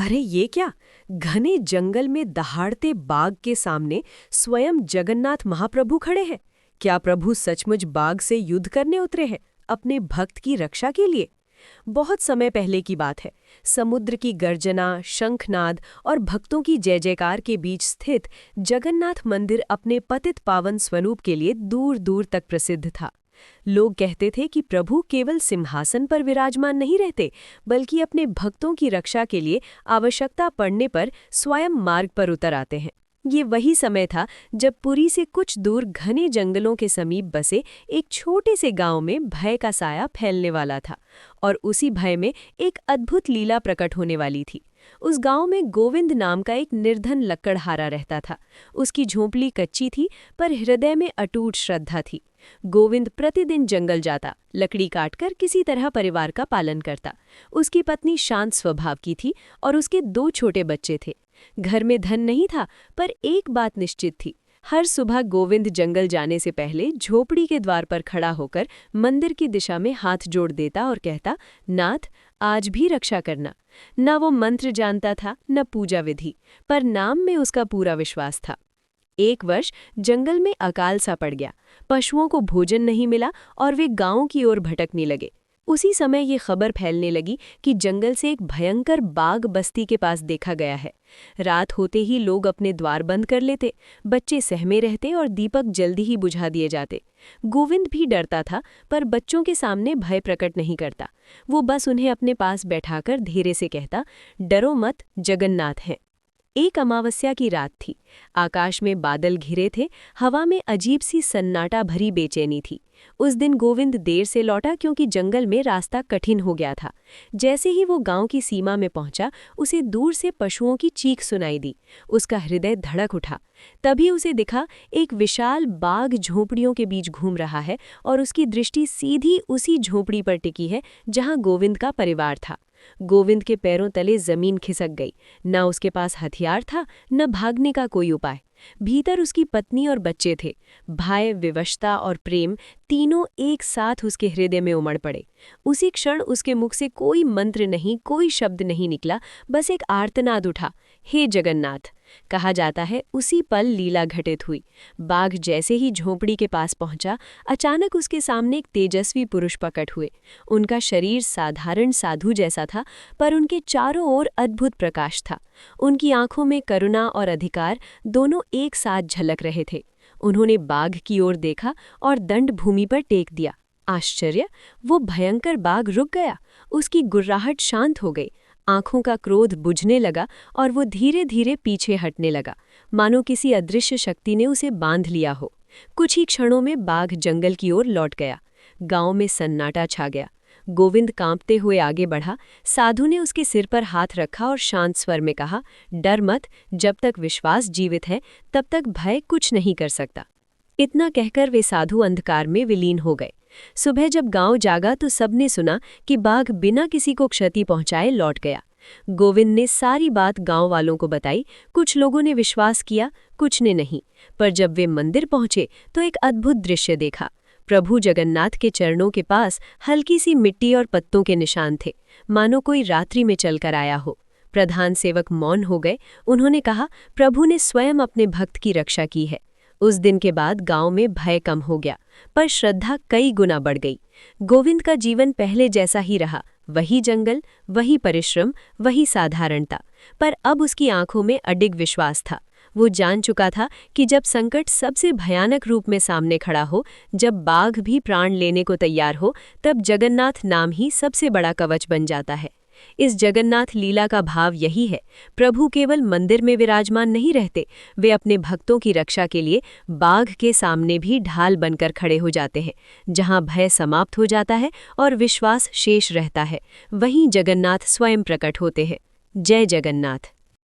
अरे ये क्या! घने जंगल में दहाड़ते बाघ के सामने स्वयं जगन्नाथ महाप्रभु खड़े हैं। क्या प्रभु सचमुच बाघ से युद्ध करने उतरे हैं, अपने भक्त की रक्षा के लिए? बहुत समय पहले की बात है। समुद्र की गर्जना, शंखनाद और भक्तों की जय जयकार के बीच स्थित जगन्नाथ मंदिर अपने पतित पावन स्वरूप के लिए दूर दूर तक प्रसिद्ध था। लोग कहते थे कि प्रभु केवल सिंहासन पर विराजमान नहीं रहते, बल्कि अपने भक्तों की रक्षा के लिए आवश्यकता पड़ने पर स्वयं मार्ग पर उतर आते हैं। ये वही समय था जब पुरी से कुछ दूर घने जंगलों के समीप बसे एक छोटे से गांव में भय का साया फैलने वाला था, और उसी भय में एक अद्भुत लीला प्रकट होने वाली थी। उस गांव में गोविंद नाम का एक निर्धन लकड़हारा रहता था। उसकी झोंपड़ी कच्ची थी, पर हृदय में अटूट श्रद्धा थी। गोविंद प्रतिदिन जंगल जाता, लकड़ी काटकर किसी तरह परिवार का पालन करता। उसकी पत्नी शांत स्वभाव की थी और उसके 2 छोटे बच्चे थे। घर में धन नहीं था, पर एक बात निश्चित थी। हर सुबह गोविंद जंगल जाने से पहले झोपड़ी के द्वार पर खड़ा होकर मंदिर की दिशा में हाथ जोड़ देता और कहता, नाथ, आज भी रक्षा करना। न वो मंत्र जानता था, न पूजा विधि, पर नाम में उसका पूरा विश्वास था। एक वर्ष जंगल में अकाल सा पड़ गया। पशुओं को भोजन नहीं मिला और वे गांव की ओर भटकने लगे। उसी समय ये खबर फैलने लगी कि जंगल से एक भयंकर बाघ बस्ती के पास देखा गया है। रात होते ही लोग अपने द्वार बंद कर लेते, बच्चे सहमे रहते और दीपक जल्दी ही बुझा दिए जाते। गोविंद भी डरता था, पर बच्चों के सामने भय प्रकट नहीं करता। वो बस उन्हें अपने पास बैठाकर धीरे से कहता, डरो मत, जगन्नाथ हैं। एक अमावस्या की रात थी। आकाश में बादल घिरे थे, हवा में अजीब सी सन्नाटा भरी बेचैनी थी। उस दिन गोविंद देर से लौटा क्योंकि जंगल में रास्ता कठिन हो गया था। जैसे ही वो गांव की सीमा में पहुंचा, उसे दूर से पशुओं की चीख सुनाई दी। उसका हृदय धड़क उठा। तभी उसे दिखा, एक विशाल बाघ झोंपड़ियों के बीच घूम रहा है और उसकी दृष्टि सीधी उसी झोंपड़ी पर टिकी है जहां गोविंद का परिवार था। गोविंद के पैरों तले जमीन खिसक गई। न उसके पास हथियार था, न भागने का कोई उपाय। भीतर उसकी पत्नी और बच्चे थे। भय, विवशता और प्रेम तीनों एक साथ उसके हृदय में उमड़ पड़े। उसी क्षण उसके मुख से कोई मंत्र नहीं, कोई शब्द नहीं निकला, बस एक आर्तनाद उठा, हे जगन्नाथ। कहा जाता है उसी पल लीला घटित हुई। बाघ जैसे ही झोंपड़ी के पास पहुंचा, अचानक उसके सामने एक तेजस्वी पुरुष प्रकट हुए। उनका शरीर साधारण साधु जैसा था, पर उनके चारों ओर अद्भुत प्रकाश था। उनकी आंखों में करुणा और अधिकार दोनों एक साथ झलक रहे थे। उन्होंने बाघ की ओर देखा और दंड भूमि पर टेक दिया। आश्चर्य! वो भयंकर बाघ रुक गया। उसकी गुर्राहट शांत हो गई। आंखों का क्रोध बुझने लगा और वो धीरे धीरे पीछे हटने लगा, मानो किसी अदृश्य शक्ति ने उसे बांध लिया हो। कुछ ही क्षणों में बाघ जंगल की ओर लौट गया। गांव में सन्नाटा छा गया। गोविंद कांपते हुए आगे बढ़ा। साधु ने उसके सिर पर हाथ रखा और शांत स्वर में कहा, डर मत, जब तक विश्वास जीवित है तब तक भय कुछ नहीं कर सकता। इतना कहकर वे साधु अंधकार में विलीन हो गए। सुबह जब गांव जागा तो सबने सुना कि बाघ बिना किसी को क्षति पहुंचाए लौट गया। गोविंद ने सारी बात गांव वालों को बताई। कुछ लोगों ने विश्वास किया, कुछ ने नहीं। पर जब वे मंदिर पहुंचे तो एक अद्भुत दृश्य देखा। प्रभु जगन्नाथ के चरणों के पास हल्की सी मिट्टी और पत्तों के निशान थे, मानो कोई रात्रि में चलकर आया हो। प्रधान सेवक मौन हो गए। उन्होंने कहा, प्रभु ने स्वयं अपने भक्त की रक्षा की है। उस दिन के बाद गांव में भय कम हो गया, पर श्रद्धा कई गुना बढ़ गई। गोविंद का जीवन पहले जैसा ही रहा, वही जंगल, वही परिश्रम, वही साधारणता, पर अब उसकी आंखों में अडिग विश्वास था। वो जान चुका था कि जब संकट सबसे भयानक रूप में सामने खड़ा हो, जब बाघ भी प्राण लेने को तैयार हो, तब जगन्नाथ नाम ही सबसे बड़ा कवच बन जाता है। इस जगन्नाथ लीला का भाव यही है, प्रभु केवल मंदिर में विराजमान नहीं रहते, वे अपने भक्तों की रक्षा के लिए बाघ के सामने भी ढाल बनकर खड़े हो जाते हैं। जहां भय समाप्त हो जाता है और विश्वास शेष रहता है, वहीं जगन्नाथ स्वयं प्रकट होते हैं। जय जगन्नाथ।